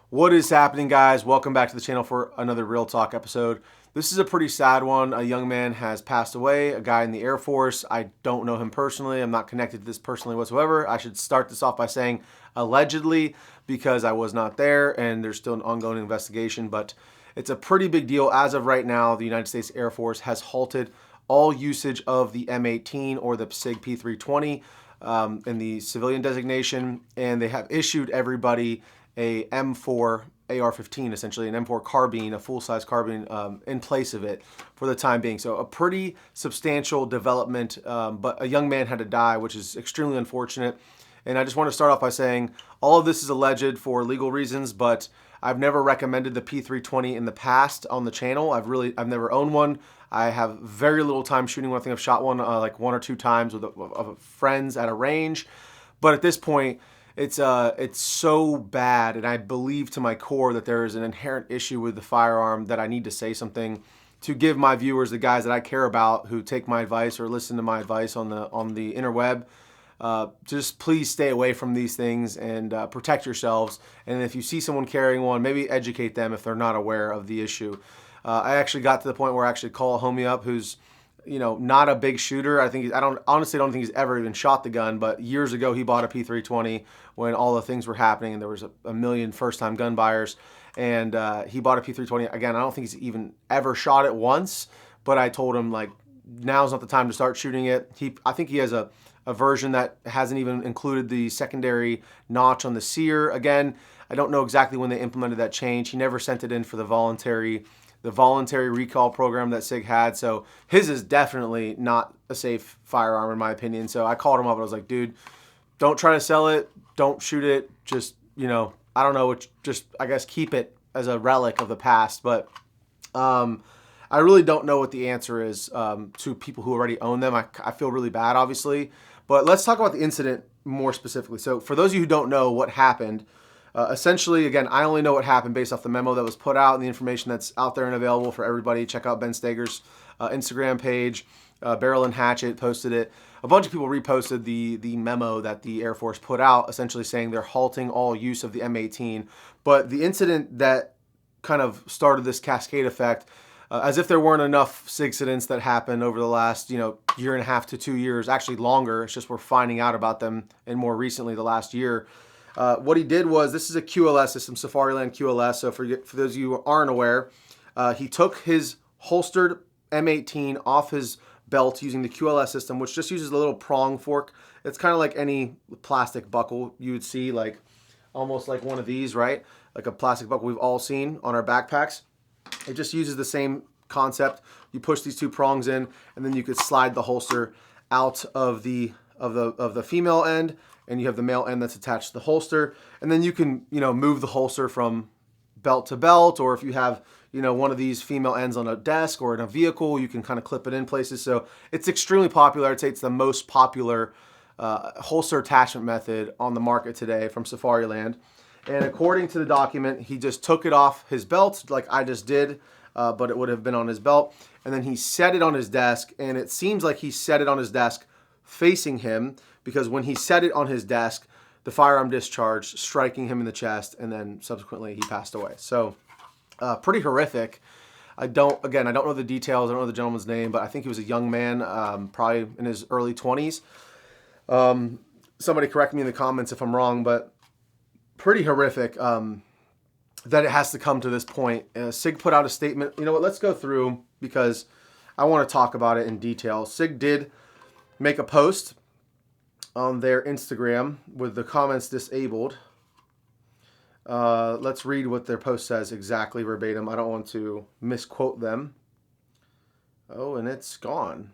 What is happening, guys? Welcome back to the channel for another Real Talk episode. This is a pretty sad one. A young man has passed away, a guy in the Air Force. I don't know him personally. I'm not connected to this personally whatsoever. I should start this off by saying allegedly because I was not there and there's still an ongoing investigation, but it's a pretty big deal. As of right now, the United States Air Force has halted all usage of the M18 or the SIG P320 in the civilian designation, and they have issued everybody a M4 AR-15, essentially an M4 carbine, a full-size carbine in place of it for the time being. So a pretty substantial development, but a young man had to die, which is extremely unfortunate. And I just want to start off by saying all of this is alleged for legal reasons, but I've never recommended the P320 in the past on the channel. I've never owned one. I have very little time shooting one. I think I've shot one like one or two times with friends at a range. But at this point, it's so bad, and I believe to my core that there is an inherent issue with the firearm that I need to say something to give my viewers, the guys that I care about, who take my advice or listen to my advice on the interweb. Just please stay away from these things and protect yourselves. And if you see someone carrying one, maybe educate them if they're not aware of the issue. I actually got to the point where I actually call a homie up who's, not a big shooter. I honestly don't think he's ever even shot the gun, but years ago he bought a P320 when all the things were happening and there was a million first-time gun buyers. And he bought a P320. Again, I don't think he's even ever shot it once, but I told him, like, now's not the time to start shooting it. I think he has a version that hasn't even included the secondary notch on the sear. Again, I don't know exactly when they implemented that change. He never sent it in for the voluntary recall program that SIG had. So his is definitely not a safe firearm in my opinion. So I called him up and I was like, dude, don't try to sell it. Don't shoot it. Just, I don't know, just, I guess, keep it as a relic of the past. But I really don't know what the answer is to people who already own them. I feel really bad, obviously. But let's talk about the incident more specifically. So for those of you who don't know what happened, essentially, again, I only know what happened based off the memo that was put out and the information that's out there and available for everybody. Check out Ben Stager's Instagram page. Barrel and Hatchet posted it. A bunch of people reposted the memo that the Air Force put out, essentially saying they're halting all use of the M18. But the incident that kind of started this cascade effect, as if there weren't enough incidents that happened over the last, year and a half to 2 years, actually longer. It's just we're finding out about them and more recently the last year. What he did was, this is a QLS system, Safariland QLS. So for those of you who aren't aware, he took his holstered M18 off his belt using the QLS system, which just uses a little prong fork. It's kind of like any plastic buckle you would see, like almost like one of these, right? Like a plastic buckle we've all seen on our backpacks. It just uses the same concept. You push these two prongs in, and then you could slide the holster out of the female end, and you have the male end that's attached to the holster. And then you can, move the holster from belt to belt, or if you have, one of these female ends on a desk or in a vehicle, you can kind of clip it in places. So it's extremely popular. I'd say it's the most popular holster attachment method on the market today from Safariland. And according to the document, he just took it off his belt like I just did, but it would have been on his belt. And then he set it on his desk, and it seems like he set it on his desk facing him, because when he set it on his desk, the firearm discharged, striking him in the chest, and then subsequently he passed away. So pretty horrific. I don't know the details. I don't know the gentleman's name, but I think he was a young man, probably in his early 20s. Somebody correct me in the comments if I'm wrong, but pretty horrific that it has to come to this point. SIG put out a statement. You know what? Let's go through, because I want to talk about it in detail. SIG did make a post on their Instagram with the comments disabled. Let's read what their post says exactly verbatim. I don't want to misquote them. Oh, and it's gone.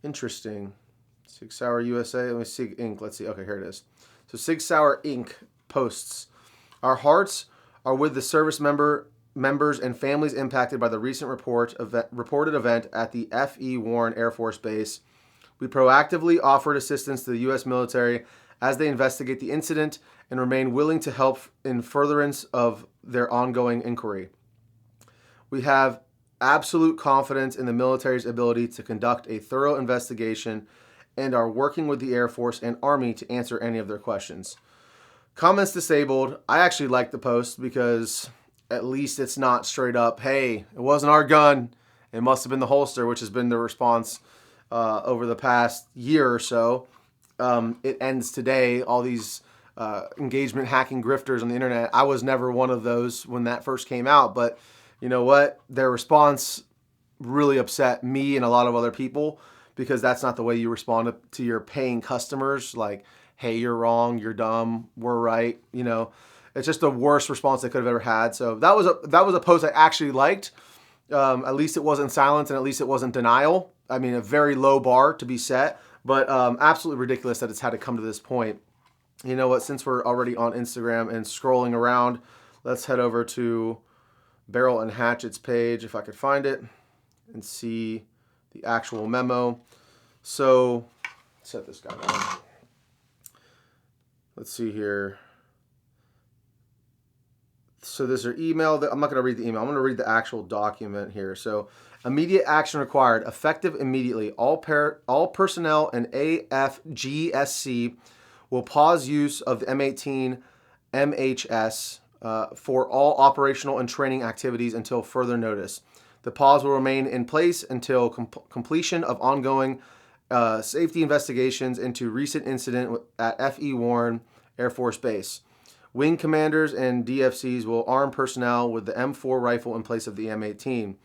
Interesting. Sig Sauer USA. Let me see. Inc. Let's see. Okay, here it is. So Sig Sauer Inc. posts, "Our hearts are with the service members and families impacted by the recent reported event at the F.E. Warren Air Force Base. We proactively offered assistance to the U.S. military as they investigate the incident and remain willing to help in furtherance of their ongoing inquiry. We have absolute confidence in the military's ability to conduct a thorough investigation and are working with the Air Force and Army to answer any of their questions. Comments disabled. I actually like the post because at least it's not straight up, hey, it wasn't our gun. It must have been the holster, which has been the response over the past year or so. It ends today. All these engagement hacking grifters on the internet. I was never one of those when that first came out, but you know what? Their response really upset me and a lot of other people because that's not the way you respond to your paying customers. Like, hey, you're wrong, you're dumb, we're right. You know, it's just the worst response they could have ever had. So that was a post I actually liked. At least it wasn't silence, and at least it wasn't denial. I mean, a very low bar to be set, but absolutely ridiculous that it's had to come to this point. You know what? Since we're already on Instagram and scrolling around, let's head over to Barrel and Hatchet's page, if I could find it, and see the actual memo. So, set this guy down. Let's see here. So there's their email. I'm not going to read the email. I'm going to read the actual document here. So, immediate action required, effective immediately. All personnel and AFGSC will pause use of the M18 MHS for all operational and training activities until further notice. The pause will remain in place until completion of ongoing safety investigations into recent incident at F.E. Warren Air Force Base. Wing commanders and DFCs will arm personnel with the M4 rifle in place of the M18.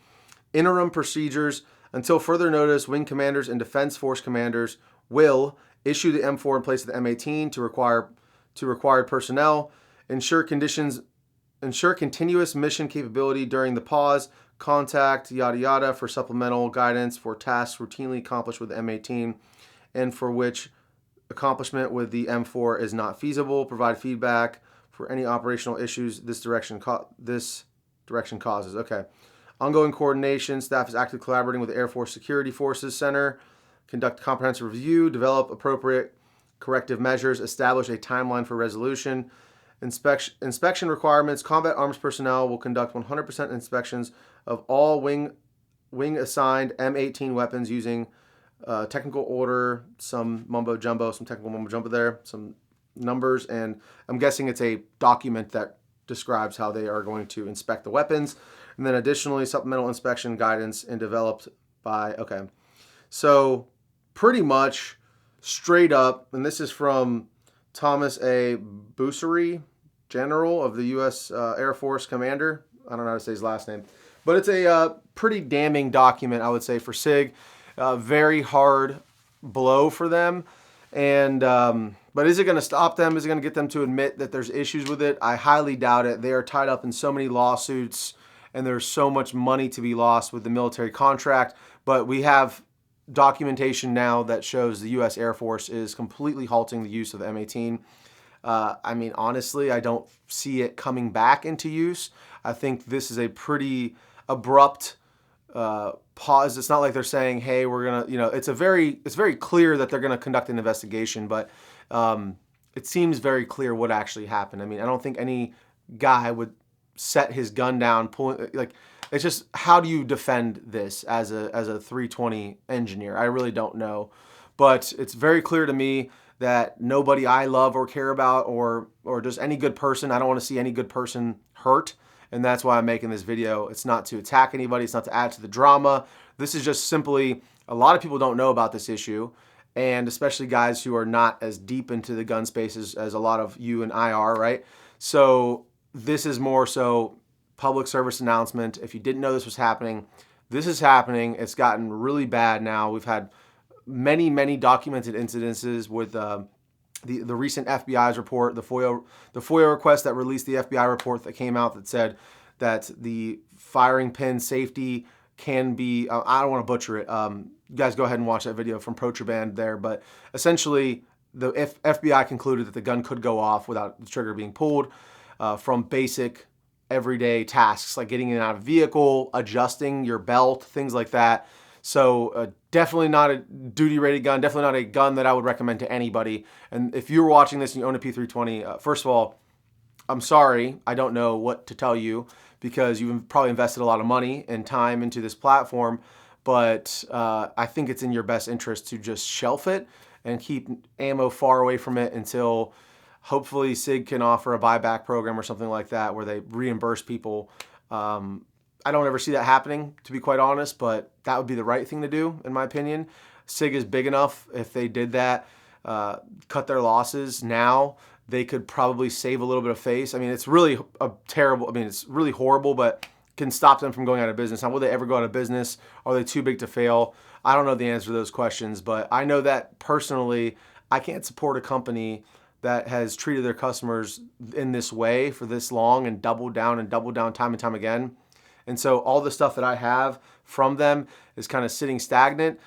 Interim procedures until further notice. Wing commanders and Defense Force commanders will issue the M4 in place of the M18 to required personnel. Ensure continuous mission capability during the pause. Contact yada yada for supplemental guidance for tasks routinely accomplished with the M18 and for which accomplishment with the M4 is not feasible. Provide feedback for any operational issues this direction causes. Okay. Ongoing coordination. Staff is actively collaborating with the Air Force Security Forces Center. Conduct a comprehensive review. Develop appropriate corrective measures. Establish a timeline for resolution. Inspection requirements. Combat arms personnel will conduct 100% inspections of all wing assigned M18 weapons using technical order, some technical mumbo jumbo there, some numbers, and I'm guessing it's a document that describes how they are going to inspect the weapons. And then additionally, supplemental inspection guidance and developed by, okay. So pretty much straight up, and this is from Thomas A. Bussery, General of the U.S. Air Force Commander. I don't know how to say his last name. But it's a pretty damning document, I would say, for SIG. Very hard blow for them. And but is it going to stop them? Is it going to get them to admit that there's issues with it? I highly doubt it. They are tied up in so many lawsuits, and there's so much money to be lost with the military contract. But we have documentation now that shows the U.S. Air Force is completely halting the use of the M18. I mean, honestly, I don't see it coming back into use. I think this is a pretty abrupt pause. It's not like they're saying, hey, we're going to, you know, it's very clear that they're going to conduct an investigation, but it seems very clear what actually happened. I mean, I don't think any guy would set his gun down, it's just, how do you defend this as a 320 engineer? I really don't know. But it's very clear to me that nobody I love or care about or just any good person, I don't want to see any good person hurt. And that's why I'm making this video. It's not to attack anybody. It's not to add to the drama. This is just simply, a lot of people don't know about this issue. And especially guys who are not as deep into the gun spaces as a lot of you and I are, right? So this is more so public service announcement. If you didn't know this was happening, this is happening. It's gotten really bad now. We've had many documented incidences with the recent FBI's report, the FOIA request that released the FBI report that came out that said that the firing pin safety can be, I don't want to butcher it. You guys go ahead and watch that video from Protraband there. But essentially, the FBI concluded that the gun could go off without the trigger being pulled from basic everyday tasks like getting in and out of a vehicle, adjusting your belt, things like that. So definitely not a duty-rated gun, definitely not a gun that I would recommend to anybody. And if you're watching this and you own a P320, first of all, I'm sorry, I don't know what to tell you because you've probably invested a lot of money and time into this platform, but I think it's in your best interest to just shelf it and keep ammo far away from it until Hopefully SIG can offer a buyback program or something like that where they reimburse people. I don't ever see that happening, to be quite honest, but that would be the right thing to do, in my opinion. SIG is big enough. If they did that, cut their losses now, they could probably save a little bit of face. I mean, it's really it's really horrible, but can stop them from going out of business. Now, will they ever go out of business? Are they too big to fail? I don't know the answer to those questions, but I know that personally, I can't support a company that has treated their customers in this way for this long and doubled down time and time again. And so all the stuff that I have from them is kind of sitting stagnant.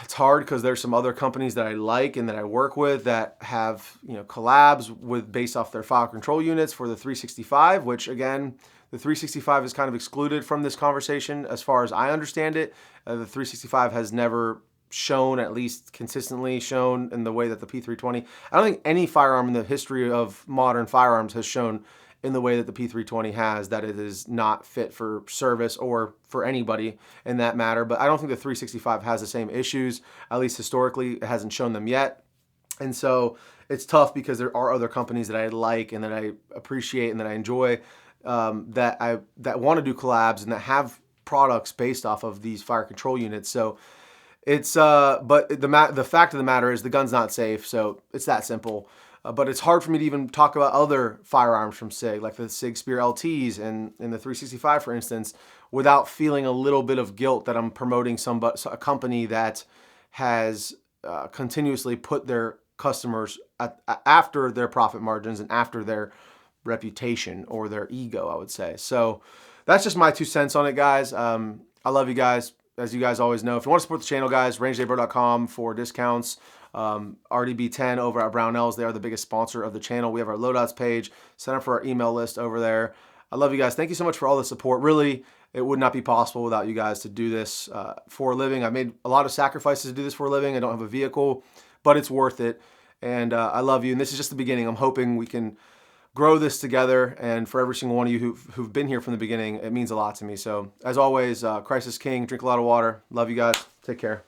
It's hard because there's some other companies that I like and that I work with that have, collabs with based off their file control units for the 365, which again, the 365 is kind of excluded from this conversation as far as I understand it. The 365 has never shown, at least consistently shown in the way that the P320, I don't think any firearm in the history of modern firearms has shown in the way that the P320 has, that it is not fit for service or for anybody in that matter. But I don't think the 365 has the same issues, at least historically, it hasn't shown them yet. And so it's tough because there are other companies that I like and that I appreciate and that I enjoy that want to do collabs and that have products based off of these fire control units. So it's but the fact of the matter is the gun's not safe. So it's that simple. But it's hard for me to even talk about other firearms from SIG, like the SIG Spear LTs and the 365, for instance, without feeling a little bit of guilt that I'm promoting a company that has continuously put their customers after their profit margins and after their reputation or their ego, I would say. So that's just my 2 cents on it, guys. I love you guys. As you guys always know, if you want to support the channel, guys, rangedaybro.com for discounts. RDB10 over at Brownells, they are the biggest sponsor of the channel. We have our loadouts page. Sign up for our email list over there. I love you guys. Thank you so much for all the support. Really, it would not be possible without you guys to do this for a living. I made a lot of sacrifices to do this for a living. I don't have a vehicle, but it's worth it. And I love you. And this is just the beginning. I'm hoping we can grow this together. And for every single one of you who've been here from the beginning, it means a lot to me. So as always, Christ is King. Drink a lot of water. Love you guys. Take care.